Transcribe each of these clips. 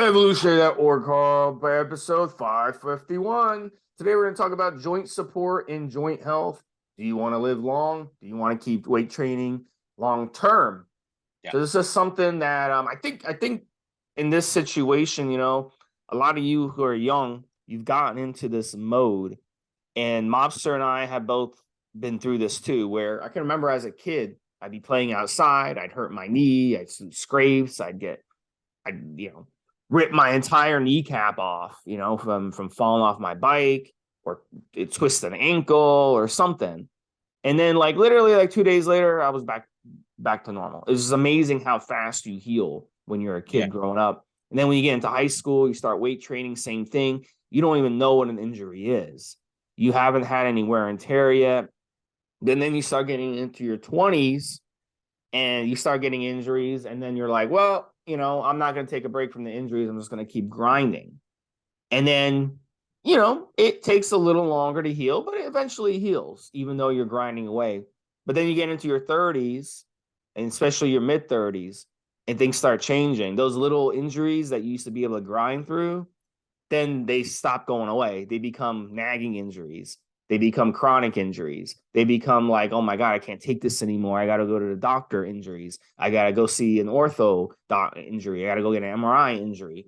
Evolutionary.org call by episode 551. Today we're going to talk about joint support and joint health. Do you want to live long? Do you want to keep weight training long term? Yeah. So this is something that I think in this situation, a lot of you who are young, you've gotten into this mode, and Mobster and I have both been through this too. Where I can remember as a kid, I'd be playing outside, I'd hurt my knee, I'd see scrapes, I'd rip my entire kneecap off, from falling off my bike, or it twist an ankle or something. And then like literally like 2 days later, I was back to normal. It's just amazing how fast you heal when you're a Yeah. kid growing up. And then when you get into high school, you start weight training, same thing. You don't even know what an injury is. You haven't had any wear and tear yet. Then you start getting into your 20s and you start getting injuries, and then you're like, well, I'm not going to take a break from the injuries. I'm just going to keep grinding. And then, it takes a little longer to heal, but it eventually heals, even though you're grinding away. But then you get into your 30s, and especially your mid 30s, and things start changing. Those little injuries that you used to be able to grind through, then they stop going away. They become nagging injuries. They become chronic injuries. They become like, oh my God, I can't take this anymore. I got to go to the doctor injuries. I got to go see an ortho injury. I got to go get an MRI injury.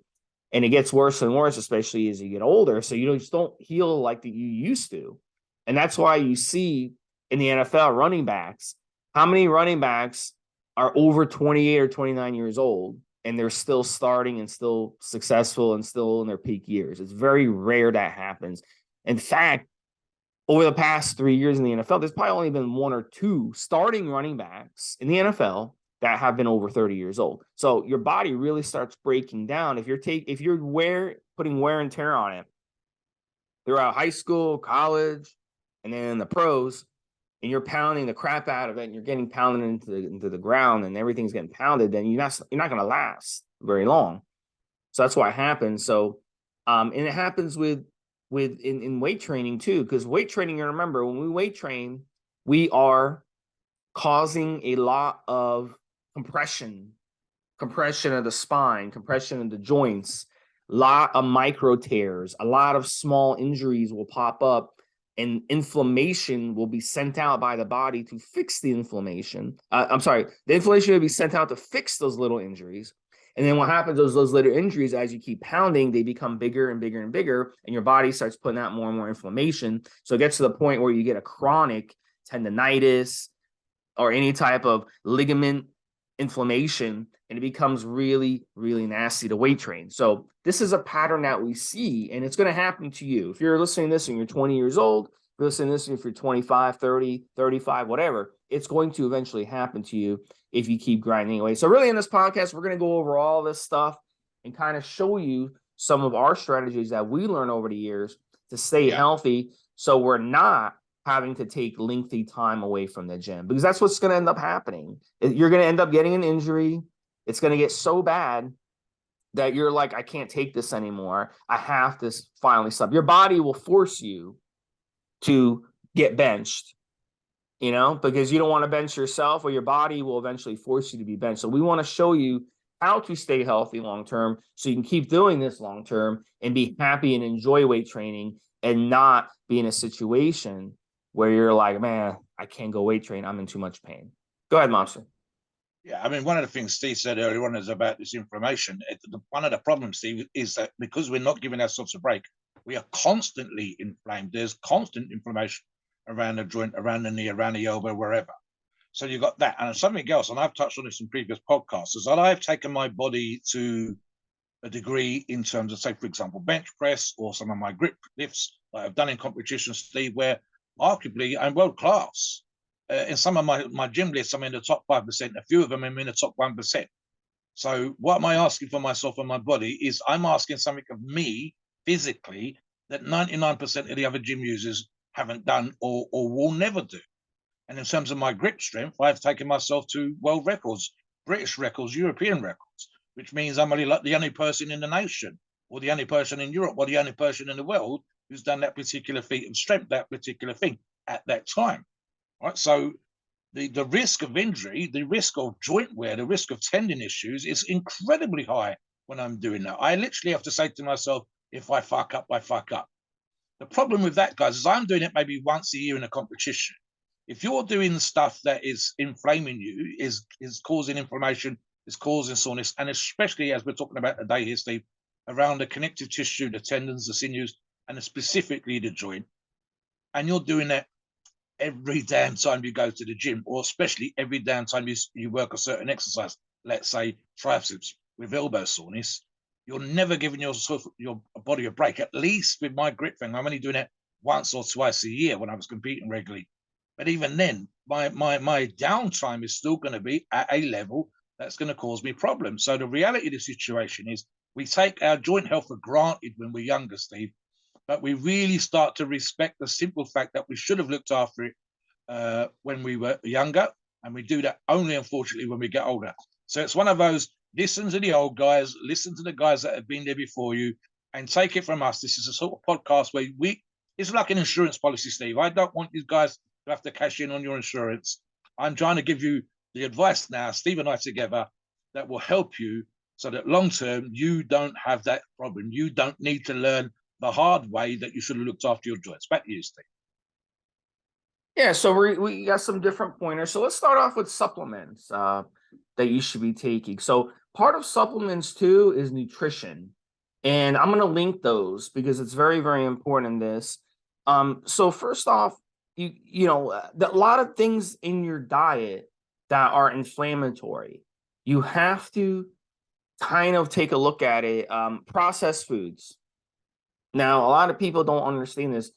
And it gets worse and worse, especially as you get older. So you just don't heal like that you used to. And that's why you see in the NFL running backs, how many running backs are over 28 or 29 years old and they're still starting and still successful and still in their peak years? It's very rare that happens. In fact, over the past 3 years in the NFL, there's probably only been one or two starting running backs in the NFL that have been over 30 years old. So your body really starts breaking down if you're putting wear and tear on it throughout high school, college, and then the pros, and you're pounding the crap out of it, and you're getting pounded into the ground, and everything's getting pounded, then you're not going to last very long. So that's what happens. So, and it happens in weight training too, because weight training, you remember, when we weight train, we are causing a lot of compression of the spine, compression of the joints, a lot of micro tears, a lot of small injuries will pop up, and inflammation will be sent out by the body to fix the inflammation. The inflammation will be sent out to fix those little injuries. And then what happens is those little injuries, as you keep pounding, they become bigger and bigger and bigger, and your body starts putting out more and more inflammation. So it gets to the point where you get a chronic tendonitis or any type of ligament inflammation, and it becomes really, really nasty to weight train. So this is a pattern that we see, and it's going to happen to you. If you're listening to this and you're 20 years old, if you're listening to this if you're 25, 30, 35, whatever, it's going to eventually happen to you if you keep grinding away. So really in this podcast, we're going to go over all this stuff and kind of show you some of our strategies that we learned over the years to stay healthy, so we're not having to take lengthy time away from the gym, because that's what's going to end up happening. You're going to end up getting an injury. It's going to get so bad that you're like, I can't take this anymore. I have to finally stop. Your body will force you to get benched, because you don't want to bench yourself, or your body will eventually force you to be benched. So we want to show you how to stay healthy long-term, so you can keep doing this long-term and be happy and enjoy weight training, and not be in a situation where you're like, man, I can't go weight train. I'm in too much pain. Go ahead, Mobster. Yeah, I mean, one of the things Steve said earlier on is about this inflammation. One of the problems, Steve, is that because we're not giving ourselves a break, we are constantly inflamed. There's constant inflammation around the joint, around the knee, around the elbow, wherever. So you've got that. And something else, and I've touched on this in previous podcasts, is that I've taken my body to a degree in terms of, say, for example, bench press or some of my grip lifts that I've done in competitions, Steve, where arguably I'm world class. In some of my gym lists, I'm in the top 5%. A few of them I'm in the top 1%. So what am I asking for myself and my body is I'm asking something of me physically that 99% of the other gym users haven't done or will never do. And in terms of my grip strength, I've taken myself to world records, British records, European records, which means I'm only like the only person in the nation, or the only person in Europe, or the only person in the world who's done that particular feat of strength, that particular thing at that time. Right. So the risk of injury, the risk of joint wear, the risk of tendon issues is incredibly high when I'm doing that. I literally have to say to myself, if I fuck up, I fuck up. The problem with that, guys, is I'm doing it maybe once a year in a competition. If you're doing stuff that is inflaming you, is causing inflammation, is causing soreness, and especially as we're talking about today here, Steve, around the connective tissue, the tendons, the sinews, and specifically the joint, and you're doing that every damn time you go to the gym, or especially every damn time you work a certain exercise, let's say triceps with elbow soreness, you're never giving your body a break. At least with my grip thing, I'm only doing it once or twice a year when I was competing regularly. But even then, my downtime is still going to be at a level that's going to cause me problems. So the reality of the situation is we take our joint health for granted when we're younger, Steve, but we really start to respect the simple fact that we should have looked after it when we were younger, and we do that only, unfortunately, when we get older. So it's one of those, listen to the old guys, listen to the guys that have been there before you, and take it from us. This is a sort of podcast where it's like an insurance policy, Steve. I don't want you guys to have to cash in on your insurance. I'm trying to give you the advice now, Steve and I together, that will help you so that long term you don't have that problem. You don't need to learn the hard way that you should have looked after your joints. Back to you, Steve. Yeah, so we got some different pointers. So let's start off with supplements that you should be taking. So part of supplements too is nutrition, and I'm going to link those because it's very, very important in this. So first off, a lot of things in your diet that are inflammatory, you have to kind of take a look at it. Processed foods. Now, a lot of people don't understand this,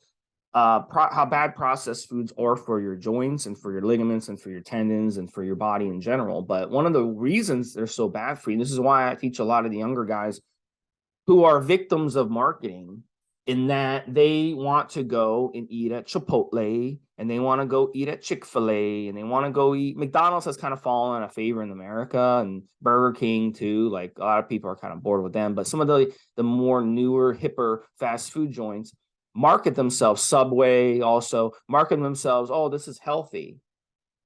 how bad processed foods are for your joints and for your ligaments and for your tendons and for your body in general. But one of the reasons they're so bad for you, this is why I teach a lot of the younger guys who are victims of marketing, in that they want to go and eat at Chipotle, and they want to go eat at Chick-fil-A, and they want to go eat. McDonald's has kind of fallen out of favor in America, and Burger King too. Like, a lot of people are kind of bored with them. But some of the more newer, hipper fast food joints market themselves. Subway also market themselves, oh, this is healthy,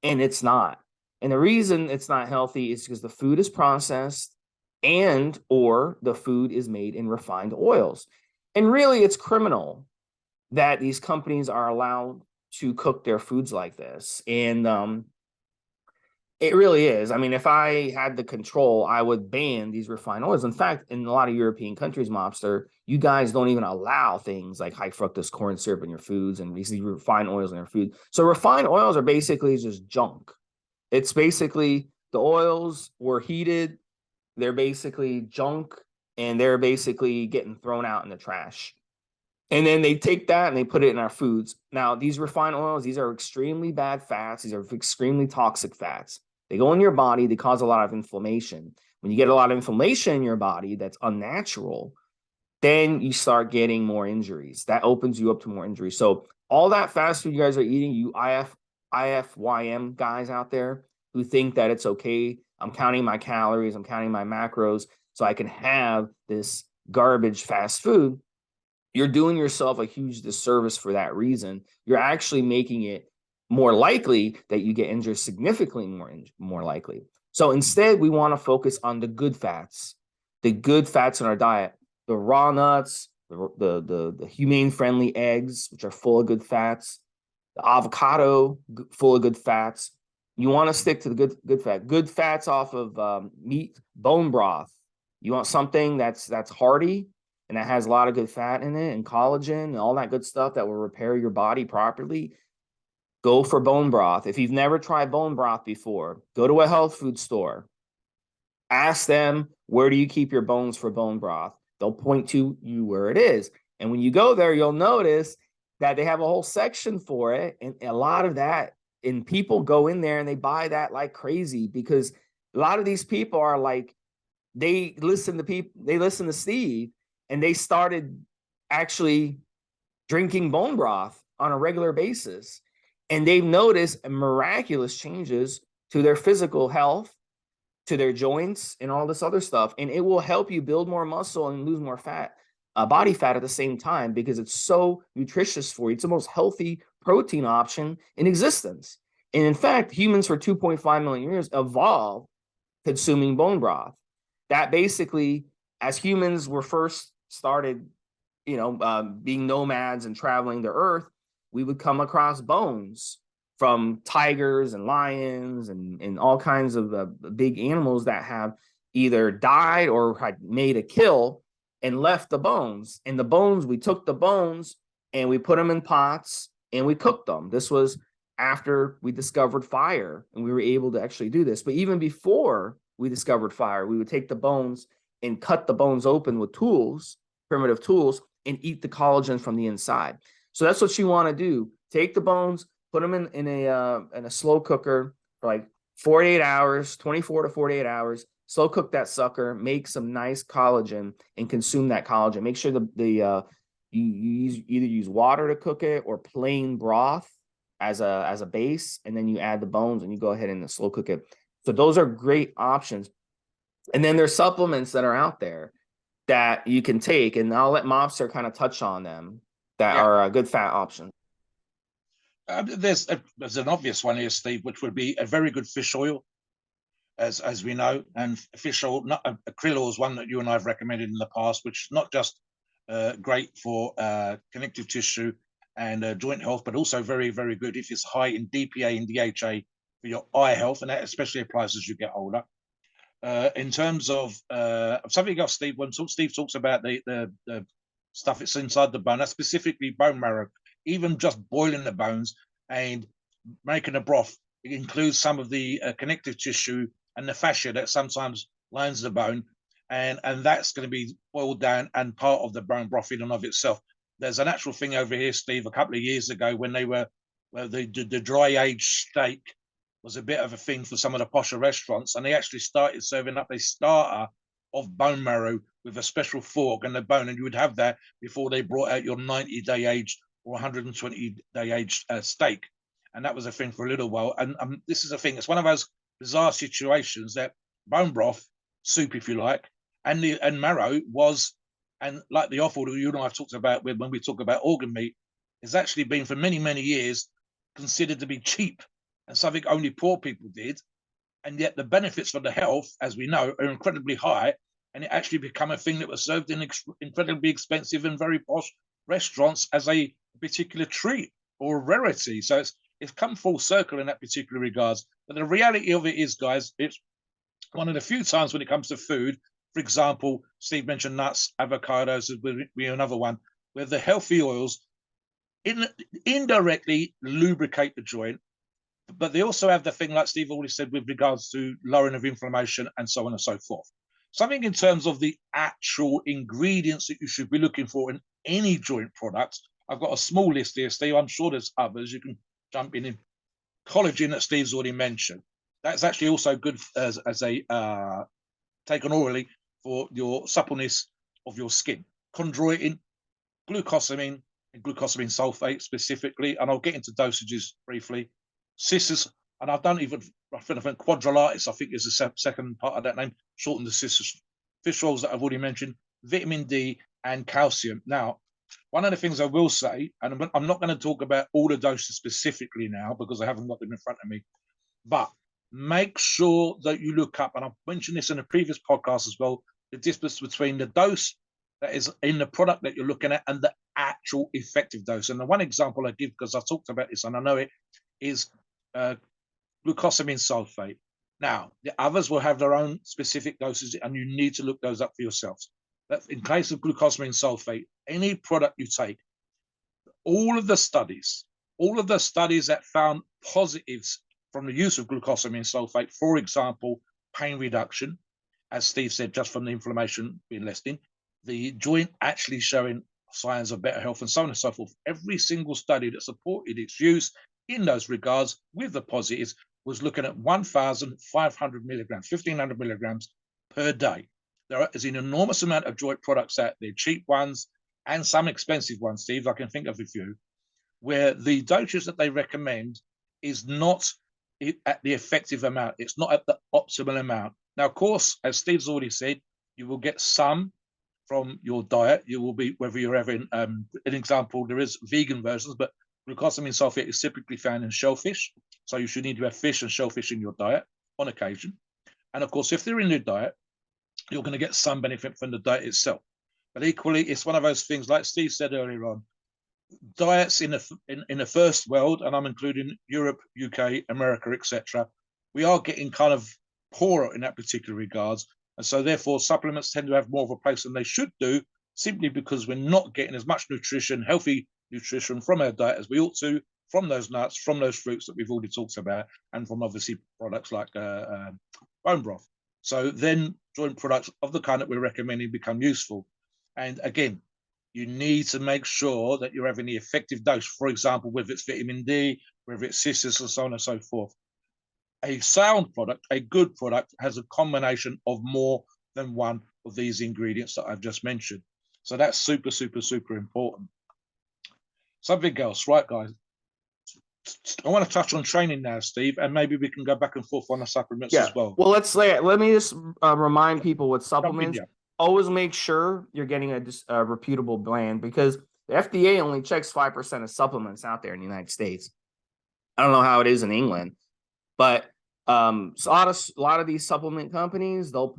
and it's not. And the reason it's not healthy is because the food is processed, and or the food is made in refined oils. And really, it's criminal that these companies are allowed to cook their foods like this. And it really is. I mean, if I had the control, I would ban these refined oils. In fact, in a lot of European countries, Mobster, you guys don't even allow things like high fructose corn syrup in your foods and these refined oils in your food. So refined oils are basically just junk. It's basically the oils were heated. They're basically junk, and they're basically getting thrown out in the trash. And then they take that and they put it in our foods. Now, these refined oils, these are extremely bad fats. These are extremely toxic fats. They go in your body. They cause a lot of inflammation. When you get a lot of inflammation in your body that's unnatural, then you start getting more injuries. That opens you up to more injuries. So all that fast food you guys are eating, you IFYM guys out there who think that it's okay, I'm counting my calories, I'm counting my macros so I can have this garbage fast food, you're doing yourself a huge disservice for that reason. You're actually making it more likely that you get injured, significantly more likely. So instead, we want to focus on the good fats in our diet, the raw nuts, the humane-friendly eggs, which are full of good fats, the avocado, full of good fats. You want to stick to the good fats off of meat, bone broth. You want something that's hearty and that has a lot of good fat in it and collagen and all that good stuff that will repair your body properly. Go for bone broth. If you've never tried bone broth before, go to a health food store. Ask them, where do you keep your bones for bone broth? They'll point to you where it is. And when you go there, you'll notice that they have a whole section for it. And a lot of that, and people go in there and they buy that like crazy, because a lot of these people are like, they listen to Steve, and they started actually drinking bone broth on a regular basis. And they've noticed miraculous changes to their physical health, to their joints, and all this other stuff. And it will help you build more muscle and lose more fat, body fat at the same time, because it's so nutritious for you. It's the most healthy protein option in existence. And in fact, humans for 2.5 million years evolved consuming bone broth. That basically as humans were first started, being nomads and traveling the earth, we would come across bones from tigers and lions and all kinds of big animals that have either died or had made a kill and left the bones. And the bones, we took the bones and we put them in pots and we cooked them. This was after we discovered fire and we were able to actually do this. But even before we discovered fire, we would take the bones and cut the bones open with tools, primitive tools, and eat the collagen from the inside. So that's what you want to do. Take the bones, put them in a slow cooker for like 48 hours, 24 to 48 hours. Slow cook that sucker, make some nice collagen, and consume that collagen. Make sure you either use water to cook it or plain broth as a base, and then you add the bones and you go ahead and slow cook it. So those are great options. And then there's supplements that are out there that you can take, and I'll let Mobster kind of touch on them that are a good fat option. There's an obvious one here, Steve, which would be a very good fish oil, as we know, and fish oil, not krill oil, is one that you and I have recommended in the past, which is not just great for connective tissue and joint health, but also very, very good if it's high in DPA and DHA for your eye health, and that especially applies as you get older. In terms of something else, Steve, when Steve talks about the stuff that's inside the bone, that's specifically bone marrow, even just boiling the bones and making a broth, it includes some of the connective tissue and the fascia that sometimes lines the bone, and that's going to be boiled down and part of the bone broth in and of itself. There's an actual thing over here, Steve, a couple of years ago when they were the dry aged steak was a bit of a thing for some of the posher restaurants, and they actually started serving up a starter of bone marrow with a special fork and the bone, and you would have that before they brought out your 90-day aged or 120-day aged steak. And that was a thing for a little while. And this is a thing, it's one of those bizarre situations that bone broth, soup if you like, and marrow was, and like the offal you and I have talked about when we talk about organ meat, has actually been for many, many years considered to be cheap and something only poor people did. And yet the benefits for the health, as we know, are incredibly high. And it actually became a thing that was served in incredibly expensive and very posh restaurants as a particular treat or a rarity. So it's come full circle in that particular regards. But the reality of it is, guys, it's one of the few times when it comes to food, for example, Steve mentioned nuts, avocados would be another one, where the healthy oils indirectly lubricate the joint, but they also have the thing, like Steve already said, with regards to lowering of inflammation and so on and so forth. Something in terms of the actual ingredients that you should be looking for in any joint product. I've got a small list here, Steve. I'm sure there's others. You can jump in. Collagen that Steve's already mentioned. That's actually also good as a taken orally for your suppleness of your skin. Chondroitin, glucosamine, and glucosamine sulfate specifically, and I'll get into dosages briefly. Cissus, and I think quadrilates, I think is the second part of that name, shortened to cissus. Fish oils that I've already mentioned, vitamin D and calcium. Now, one of the things I will say, and I'm not going to talk about all the doses specifically now because I haven't got them in front of me, but make sure that you look up, and I've mentioned this in a previous podcast as well, the difference between the dose that is in the product that you're looking at and the actual effective dose. And the one example I give, because I talked about this and I know it, is glucosamine sulfate. Now, the others will have their own specific doses, and you need to look those up for yourselves. But in case of glucosamine sulfate, any product you take, all of the studies that found positives from the use of glucosamine sulfate, for example, pain reduction, as Steve said, just from the inflammation being lessened, the joint actually showing signs of better health and so on and so forth. Every single study that supported its use in those regards with the positives was looking at 1,500 milligrams, 1,500 milligrams per day. There is an enormous amount of joint products out there, cheap ones and some expensive ones, Steve, I can think of a few, where the dosage that they recommend is not at the effective amount. It's not at the optimal amount. Now, of course, as Steve's already said, you will get some from your diet. You will be, whether you're having, an example, there is vegan versions, but glucosamine sulfate is typically found in shellfish. So you should need to have fish and shellfish in your diet on occasion. And of course, if they're in your diet, you're going to get some benefit from the diet itself. But equally, it's one of those things, like Steve said earlier on, diets in the first world, and I'm including Europe, UK, America, etc., we are getting kind of poorer in that particular regards. And so therefore supplements tend to have more of a place than they should do, simply because we're not getting as much nutrition, healthy nutrition from our diet as we ought to, from those nuts, from those fruits that we've already talked about, and from obviously products like bone broth. So then joint products of the kind that we're recommending become useful. And again, you need to make sure that you're having the effective dose. For example, whether it's vitamin D, whether it's citrus, and so on and so forth. A sound product, a good product, has a combination of more than one of these ingredients that I've just mentioned. So that's super, super, super important. Something else, right, guys? I want to touch on training now, Steve, and maybe we can go back and forth on the supplements as well. Well, let me just remind people with supplements. Always make sure you're getting a reputable brand, because the FDA only checks 5% of supplements out there in the United States. I don't know how it is in England, but so a lot of these supplement companies, they'll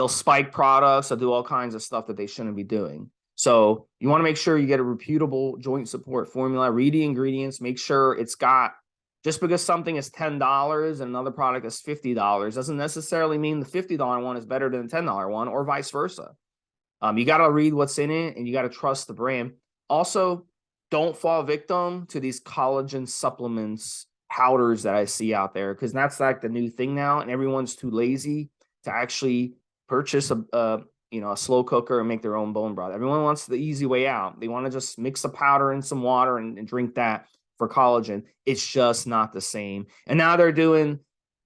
spike products, they'll do all kinds of stuff that they shouldn't be doing. So you want to make sure you get a reputable joint support formula, read the ingredients, make sure it's got, just because something is $10 and another product is $50 doesn't necessarily mean the $50 one is better than the $10 one, or vice versa. You got to read what's in it, and you got to trust the brand. Also, don't fall victim to these collagen supplements powders that I see out there, because that's like the new thing now, and everyone's too lazy to actually purchase a slow cooker and make their own bone broth. Everyone wants the easy way out. They want to just mix a powder in some water and drink that for collagen. It's just not the same. And now they're doing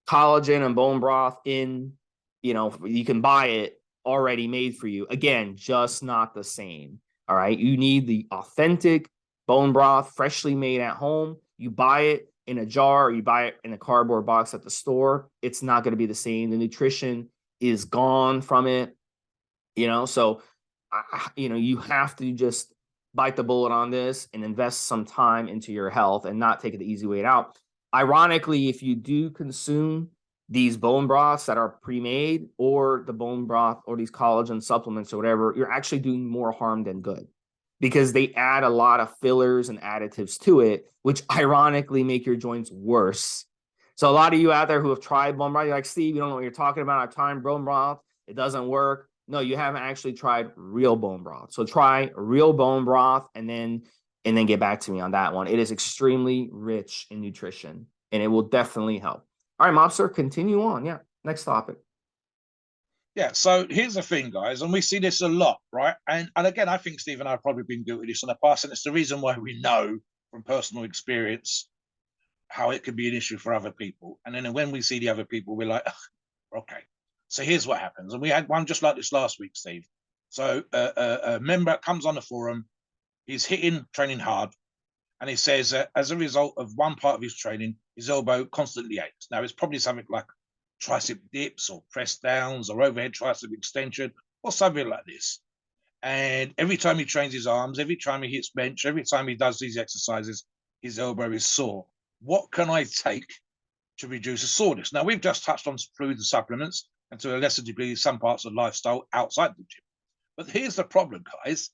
collagen and bone broth in, you can buy it already made for you. Again, just not the same. All right. You need the authentic bone broth, freshly made at home. You buy it in a jar, or you buy it in a cardboard box at the store. It's not going to be the same. The nutrition is gone from it, so, you have to just bite the bullet on this and invest some time into your health and not take it the easy way out. Ironically, if you do consume these bone broths that are pre-made, or the bone broth or these collagen supplements or whatever, you're actually doing more harm than good, because they add a lot of fillers and additives to it, which ironically make your joints worse. So a lot of you out there who have tried bone broth, you're like, Steve, you don't know what you're talking about. I've tried bone broth. It doesn't work. No, you haven't actually tried real bone broth. So try real bone broth and then get back to me on that one. It is extremely rich in nutrition, and it will definitely help. All right, Mobster, continue on. Yeah, next topic. Yeah, so here's the thing, guys, and we see this a lot, right? And again, I think Steve and I have probably been guilty of this in the past, and it's the reason why we know from personal experience how it could be an issue for other people. And then when we see the other people, we're like, okay. So here's what happens. And we had one just like this last week, Steve. So a member comes on the forum, he's training hard, and he says as a result of one part of his training, his elbow constantly aches. Now, it's probably something like tricep dips or press downs or overhead tricep extension or something like this. And every time he trains his arms, every time he hits bench, every time he does these exercises, his elbow is sore. What can I take to reduce the soreness? Now, we've just touched on through the supplements, and to a lesser degree, some parts of lifestyle outside the gym. But here's the problem, guys.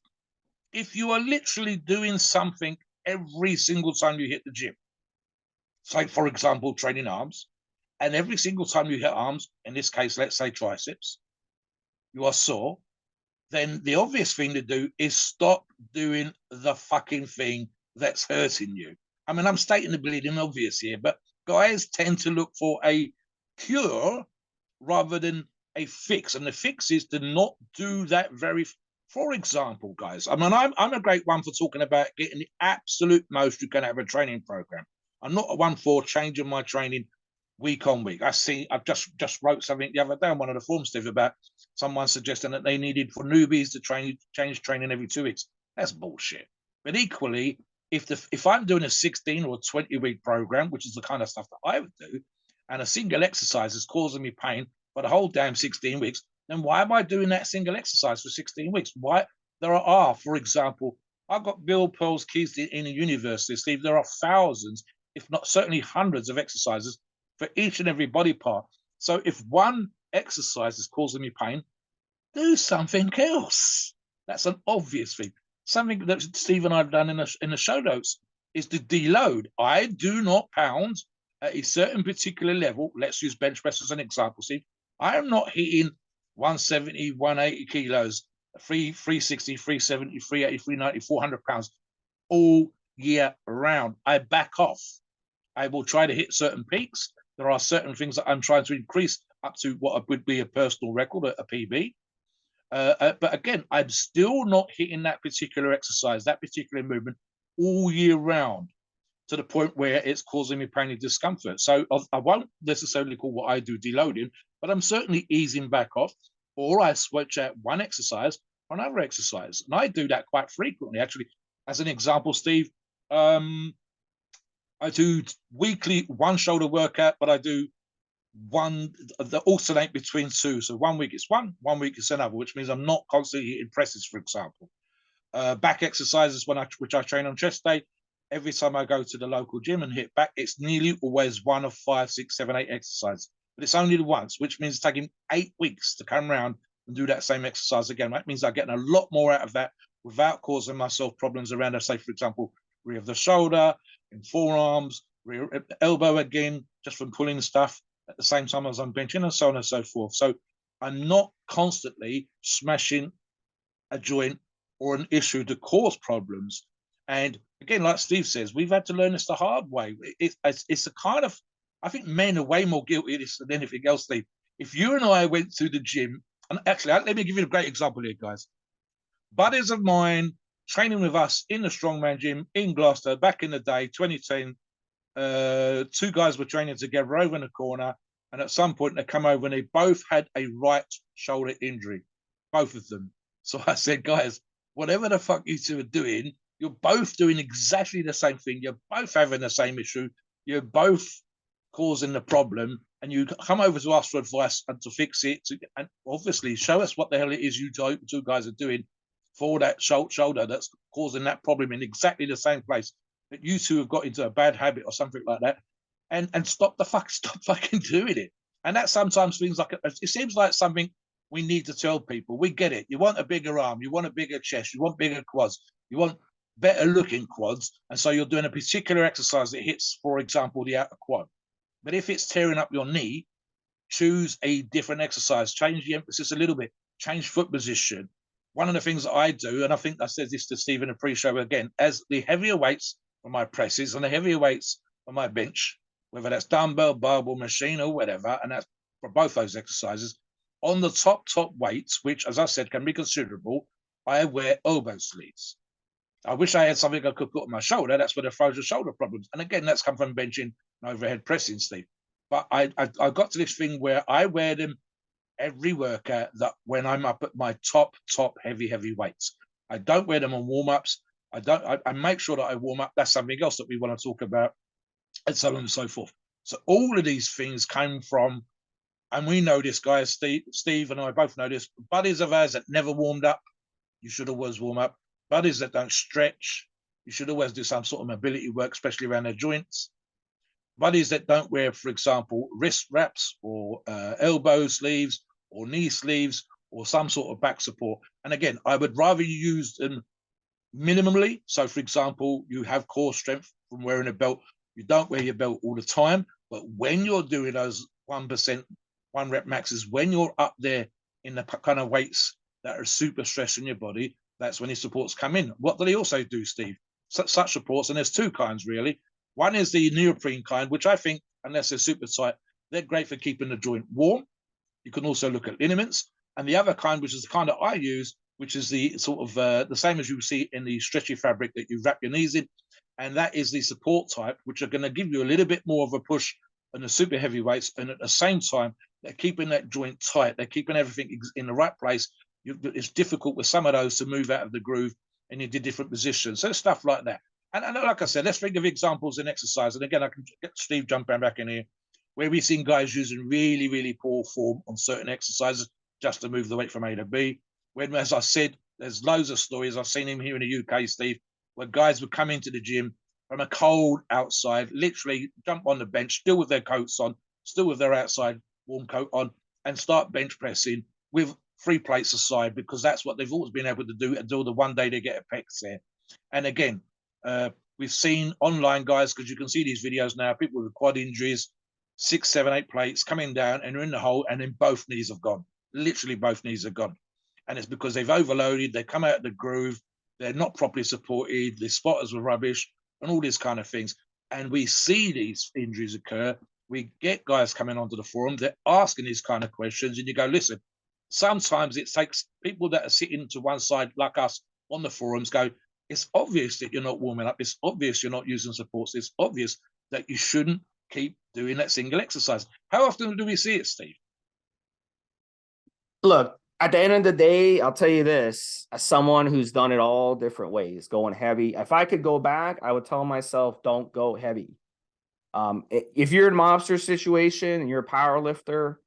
If you are literally doing something every single time you hit the gym, say, for example, training arms, and every single time you hit arms, in this case, let's say triceps, you are sore, then the obvious thing to do is stop doing the fucking thing that's hurting you. I mean, I'm stating the bleeding obvious here, but guys tend to look for a cure rather than a fix. And the fix is to not do that for example, guys, I mean, I'm a great one for talking about getting the absolute most you can out of a training program. I'm not a one for changing my training week on week. I've just wrote something the other day on one of the forums, Steve, about someone suggesting that they needed for newbies to change training every 2 weeks. That's bullshit. But equally, if I'm doing a 16 or 20 week program, which is the kind of stuff that I would do, and a single exercise is causing me pain for the whole damn 16 weeks, then why am I doing that single exercise for 16 weeks? Why? There are, for example, I've got Bill Pearl's Keys in a university, Steve. There are thousands, if not certainly hundreds of exercises for each and every body part. So if one exercise is causing me pain, do something else. That's an obvious thing. Something that Steve and I have done in the show notes is to deload. I do not pound at a certain particular level. Let's use bench press as an example. See, I am not hitting 170, 180 kilos, 360, 370, 380, 390, 400 pounds all year round. I back off. I will try to hit certain peaks. There are certain things that I'm trying to increase up to what would be a personal record, a PB. But again, I'm still not hitting that particular exercise, that particular movement all year round to the point where it's causing me pain and discomfort. So I won't necessarily call what I do deloading, but I'm certainly easing back off, or I switch out one exercise for another exercise. And I do that quite frequently. Actually, as an example, Steve, I do weekly one shoulder workout, but I do one that alternate between two. So 1 week it's one week it's another, which means I'm not constantly hitting presses, for example. Back exercises which I train on chest day. Every time I go to the local gym and hit back, it's nearly always one of 5, 6, 7, 8 exercises. But it's only the once, which means it's taking 8 weeks to come around and do that same exercise again. That means I'm getting a lot more out of that without causing myself problems around, say, for example, rear of the shoulder, in forearms, rear elbow again, just from pulling stuff at the same time as I'm benching, and so on and so forth. So I'm not constantly smashing a joint or an issue to cause problems. And again, like Steve says, we've had to learn this the hard way. It's a kind of, I think men are way more guilty of this than anything else, Steve. If you and I went to the gym, and actually, let me give you a great example here, guys. Buddies of mine training with us in the Strongman gym in Gloucester back in the day, 2010, two guys were training together over in the corner, and at some point they come over and they both had a right shoulder injury, both of them. So I said, guys, whatever the fuck you two are doing, you're both doing exactly the same thing. You're both having the same issue. You're both causing the problem, and you come over to us for advice and to fix it, and obviously show us what the hell it is you two guys are doing for that shoulder that's causing that problem in exactly the same place that you two have got into a bad habit or something like that, and stop fucking doing it. And that sometimes seems like it seems like something we need to tell people. We get it. You want a bigger arm, you want a bigger chest, you want bigger quads, you want better looking quads, and so you're doing a particular exercise that hits, for example, the outer quad. But if it's tearing up your knee, choose a different exercise, change the emphasis a little bit, change foot position. One of the things that I do, and I think I said this to Stephen in a pre-show again, as the heavier weights for my presses and the heavier weights for my bench, whether that's dumbbell, barbell, machine, or whatever, and that's for both those exercises, on the top weights, which, as I said, can be considerable, I wear elbow sleeves. I wish I had something I could put on my shoulder. That's where the frozen shoulder problems. And again, that's come from benching and overhead pressing, Steve. But I got to this thing where I wear them every workout that when I'm up at my top heavy weights. I don't wear them on warm-ups. I make sure that I warm up. That's something else that we want to talk about, and so on and so forth. So all of these things came from, and we know this, guys, Steve and I both know this, buddies of ours that never warmed up, you should always warm up. Buddies that don't stretch, you should always do some sort of mobility work, especially around their joints. Buddies that don't wear, for example, wrist wraps or elbow sleeves or knee sleeves or some sort of back support. And again, I would rather you use them minimally. So, for example, you have core strength from wearing a belt. You don't wear your belt all the time, but when you're doing those 1%, 1 rep maxes, when you're up there in the kind of weights that are super stressing your body, that's when these supports come in. What do they also do, Steve? Such supports, and there's two kinds really. One is the neoprene kind, which I think, unless they're super tight, they're great for keeping the joint warm. You can also look at lineaments. And the other kind, which is the kind that I use, which is the sort of the same as you see in the stretchy fabric that you wrap your knees in. And that is the support type, which are going to give you a little bit more of a push than the super heavy weights. And at the same time, they're keeping that joint tight. They're keeping everything in the right place. It's difficult with some of those to move out of the groove and into different positions. So stuff like that. And like I said, let's think of examples in exercise. And again, I can get Steve jumping back in here, where we've seen guys using really, really poor form on certain exercises just to move the weight from A to B. When, as I said, there's loads of stories. I've seen him here in the UK, Steve, where guys would come into the gym from a cold outside, literally jump on the bench, still with their coats on, still with their outside warm coat on, and start bench pressing with 3 plates aside, because that's what they've always been able to do until the one day they get a pecs there. And again, we've seen online guys, because you can see these videos now, people with quad injuries, 6, 7, 8 plates coming down and they're in the hole, and then both knees have gone. Literally both knees are gone. And it's because they've overloaded, they come out of the groove, they're not properly supported, the spotters were rubbish, and all these kind of things. And we see these injuries occur. We get guys coming onto the forum, they're asking these kind of questions, and you go, listen, sometimes it takes people that are sitting to one side like us on the forums go, it's obvious that you're not warming up. It's obvious you're not using supports. It's obvious that you shouldn't keep doing that single exercise. How often do we see it, Steve? Look, at the end of the day, I'll tell you this, as someone who's done it all different ways, going heavy. If I could go back, I would tell myself, don't go heavy. If you're in a mobster situation and you're a power lifter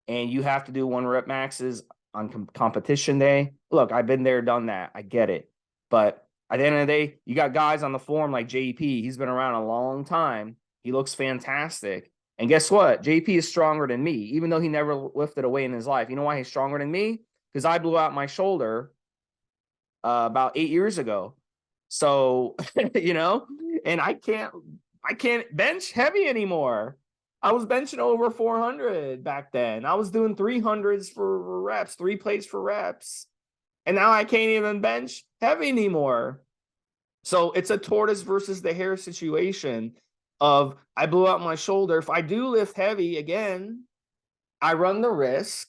and you have to do 1 rep maxes on competition day, look, I've been there, done that. I get it. But at the end of the day, you got guys on the forum like JP. He's been around a long time. He looks fantastic. And guess what? JP is stronger than me, even though he never lifted a weight in his life. You know why he's stronger than me? Because I blew out my shoulder about 8 years ago. So, you know, and I can't bench heavy anymore. I was benching over 400 back then. I was doing 300s for reps, 3 plates for reps. And now I can't even bench heavy anymore. So it's a tortoise versus the hare situation of I blew out my shoulder. If I do lift heavy again, I run the risk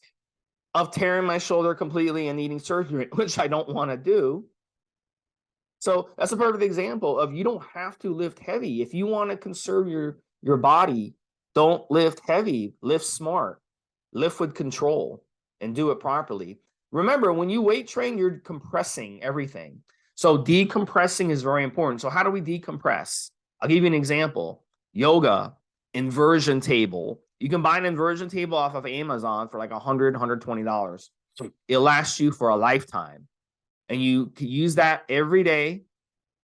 of tearing my shoulder completely and needing surgery, which I don't want to do. So that's a perfect example of you don't have to lift heavy. If you want to conserve your body, don't lift heavy, lift smart, lift with control, and do it properly. Remember, when you weight train, you're compressing everything. So decompressing is very important. So how do we decompress? I'll give you an example. Yoga, inversion table. You can buy an inversion table off of Amazon for like $100, $120. It lasts you for a lifetime. And you can use that every day,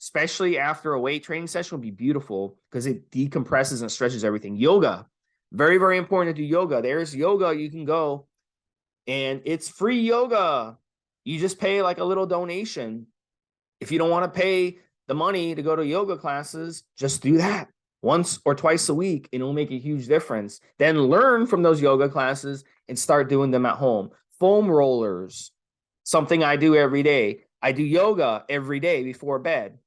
especially after a weight training session, would be beautiful because it decompresses and stretches everything. Yoga, very, very important to do yoga. There's yoga. You can go and it's free yoga. You just pay like a little donation. If you don't want to pay the money to go to yoga classes, just do that once or twice a week and it'll make a huge difference. Then learn from those yoga classes and start doing them at home. Foam rollers, something I do every day. I do yoga every day before bed.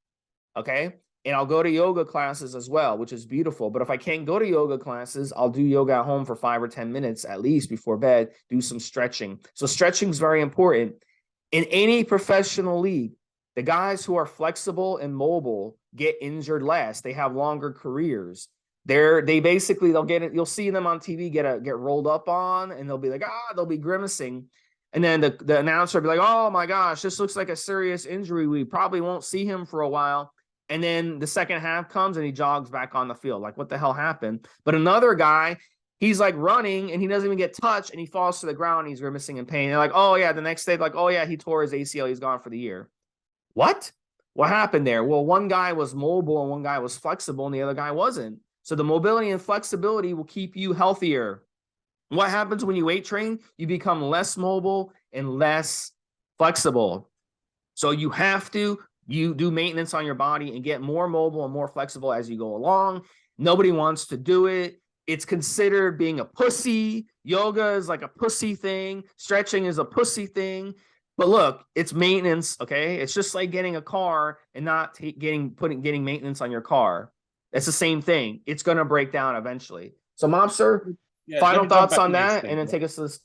Okay. And I'll go to yoga classes as well, which is beautiful. But if I can't go to yoga classes, I'll do yoga at home for 5 or 10 minutes at least before bed, do some stretching. So stretching is very important. In any professional league, the guys who are flexible and mobile get injured less. They have longer careers. They'll get it. You'll see them on TV get rolled up on, and they'll be like, they'll be grimacing. And then the announcer will be like, oh my gosh, this looks like a serious injury. We probably won't see him for a while. And then the second half comes and he jogs back on the field. Like, what the hell happened? But another guy, he's like running and he doesn't even get touched and he falls to the ground and he's grimacing in pain. They're like, oh yeah, the next day, like, oh yeah, he tore his ACL. He's gone for the year. What happened there? Well, one guy was mobile and one guy was flexible and the other guy wasn't. So the mobility and flexibility will keep you healthier. What happens when you weight train? You become less mobile and less flexible. So you do maintenance on your body and get more mobile and more flexible as you go along. Nobody wants to do it. It's considered being a pussy. Yoga is like a pussy thing. Stretching is a pussy thing. But look, it's maintenance, okay? It's just like getting a car and not getting maintenance on your car. It's the same thing. It's going to break down eventually. So, Mobster, final thoughts on that, and then take us to this.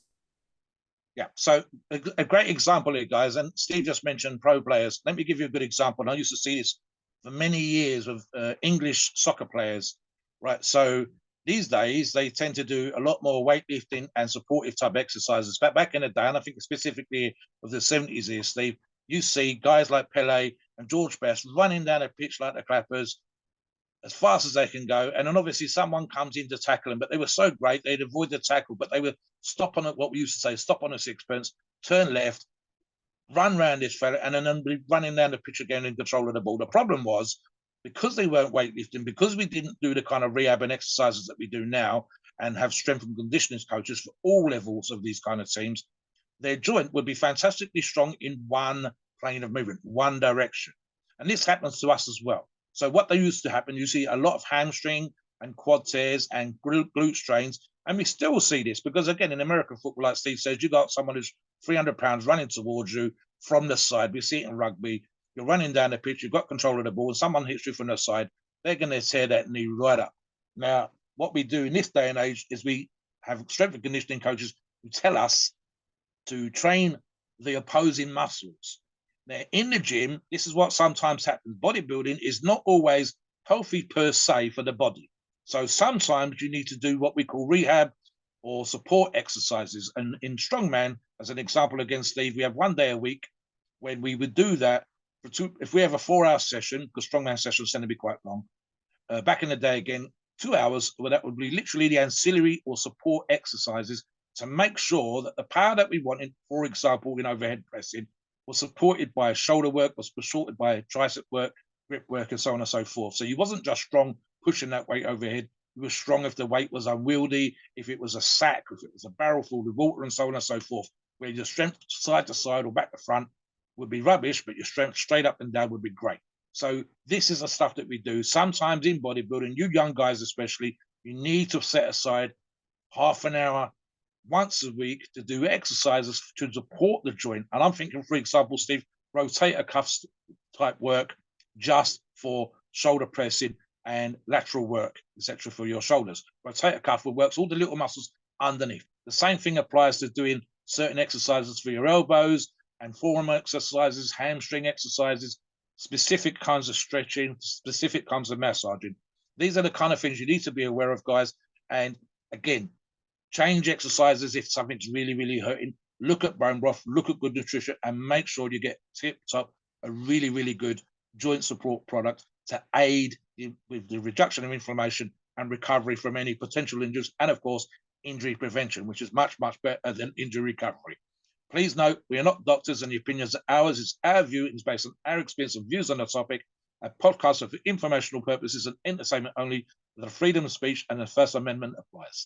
Yeah, so a great example here, guys, and Steve just mentioned pro players. Let me give you a good example. And I used to see this for many years with English soccer players, right? So these days, they tend to do a lot more weightlifting and supportive type exercises. But back in the day, and I think specifically of the 70s here, Steve, you see guys like Pele and George Best running down a pitch like the Clappers as fast as they can go. And then obviously someone comes in to tackle them, but they were so great, they'd avoid the tackle, but they would stop on what we used to say, stop on a sixpence, turn left, run round this fella, and then be running down the pitch again in control of the ball. The problem was, because they weren't weightlifting, because we didn't do the kind of rehab and exercises that we do now, and have strength and conditioning coaches for all levels of these kind of teams, their joint would be fantastically strong in one plane of movement, one direction. And this happens to us as well. So what they used to happen, you see a lot of hamstring and quad tears and glute strains. And we still see this because, again, in American football, like Steve says, you got someone who's 300 pounds running towards you from the side. We see it in rugby. You're running down the pitch, you've got control of the ball, and someone hits you from the side, they're going to tear that knee right up. Now, what we do in this day and age is we have strength and conditioning coaches who tell us to train the opposing muscles. Now, in the gym, this is what sometimes happens. Bodybuilding is not always healthy per se for the body. So sometimes you need to do what we call rehab or support exercises. And in strongman, as an example again, Steve, we have 1 day a week when we would do that. If we have a 4-hour session, because strongman sessions tend to be quite long, back in the day again, 2 hours, well, that would be literally the ancillary or support exercises to make sure that the power that we wanted, for example, in overhead pressing, was supported by shoulder work, was supported by tricep work, grip work, and so on and so forth. So you wasn't just strong pushing that weight overhead. You were strong if the weight was unwieldy, if it was a sack, if it was a barrel full of water, and so on and so forth, where your strength side to side or back to front would be rubbish, but your strength straight up and down would be great. So this is the stuff that we do. Sometimes in bodybuilding, you young guys especially, you need to set aside half an hour once a week to do exercises to support the joint. And I'm thinking, for example, Steve, rotator cuffs type work just for shoulder pressing and lateral work, etc., for your shoulders. Rotator cuff works all the little muscles underneath. The same thing applies to doing certain exercises for your elbows and forearm exercises, hamstring exercises, specific kinds of stretching, specific kinds of massaging. These are the kind of things you need to be aware of, guys. And again, change exercises if something's really, really hurting. Look at bone broth, look at good nutrition, and make sure you get tip top a really, really good joint support product to aid with the reduction of inflammation and recovery from any potential injuries, and of course, injury prevention, which is much, much better than injury recovery. Please note, we are not doctors and the opinions are ours. It's our view. It's based on our experience and views on the topic. A podcast are for informational purposes and entertainment only. The freedom of speech and the First Amendment applies.